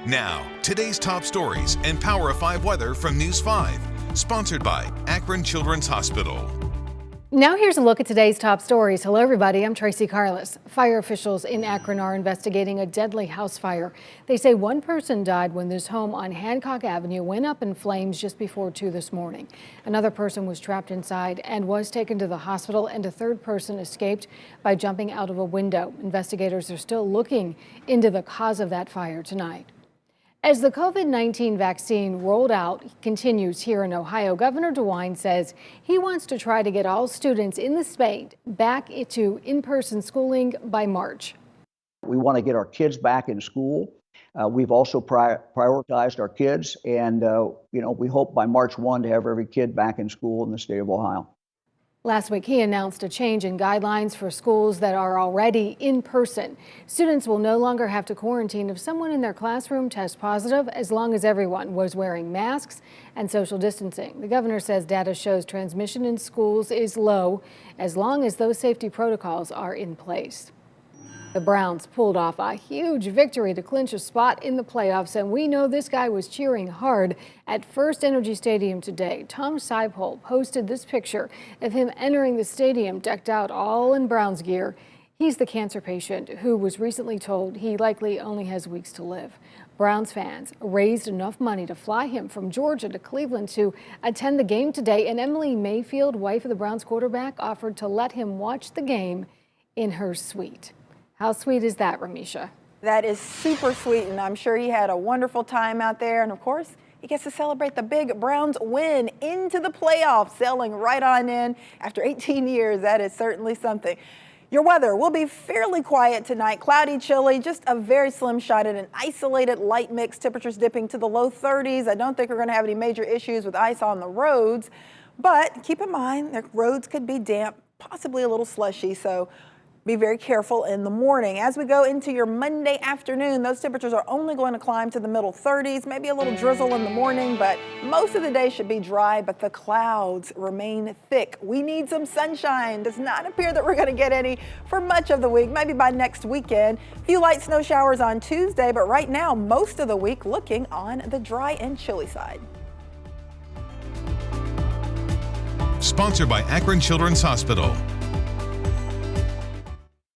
Now, today's top stories and Power of 5 weather from News 5. Sponsored by Akron Children's Hospital. Now here's a look at today's top stories. Hello everybody, I'm Tracy Carlos. Fire officials in Akron are investigating a deadly house fire. They say one person died when this home on Hancock Avenue went up in flames just before 2 this morning. Another person was trapped inside and was taken to the hospital, and a third person escaped by jumping out of a window. Investigators are still looking into the cause of that fire tonight. As the COVID-19 vaccine rolled out continues here in Ohio, Governor DeWine says he wants to try to get all students in the state back into in-person schooling by March. We want to get our kids back in school. We've also prioritized our kids, and we hope by March 1 to have every kid back in school in the state of Ohio. Last week, he announced a change in guidelines for schools that are already in person. Students will no longer have to quarantine if someone in their classroom tests positive, as long as everyone was wearing masks and social distancing. The governor says data shows transmission in schools is low, as long as those safety protocols are in place. The Browns pulled off a huge victory to clinch a spot in the playoffs, and we know this guy was cheering hard at First Energy Stadium today. Tom Seipel posted this picture of him entering the stadium decked out all in Browns gear. He's the cancer patient who was recently told he likely only has weeks to live. Browns fans raised enough money to fly him from Georgia to Cleveland to attend the game today, and Emily Mayfield, wife of the Browns quarterback, offered to let him watch the game in her suite. How sweet is that, Ramisha? That is super sweet, and I'm sure he had a wonderful time out there. And of course, he gets to celebrate the big Browns win into the playoffs, sailing right on in after 18 years. That is certainly something. Your weather will be fairly quiet tonight. Cloudy, chilly, just a very slim shot at an isolated light mix. Temperatures dipping to the low 30s. I don't think we're going to have any major issues with ice on the roads, but keep in mind the roads could be damp, possibly a little slushy, so be very careful in the morning. As we go into your Monday afternoon, those temperatures are only going to climb to the middle 30s, maybe a little drizzle in the morning, but most of the day should be dry, but the clouds remain thick. We need some sunshine. Does not appear that we're going to get any for much of the week, maybe by next weekend. A few light snow showers on Tuesday, but right now, most of the week looking on the dry and chilly side. Sponsored by Akron Children's Hospital.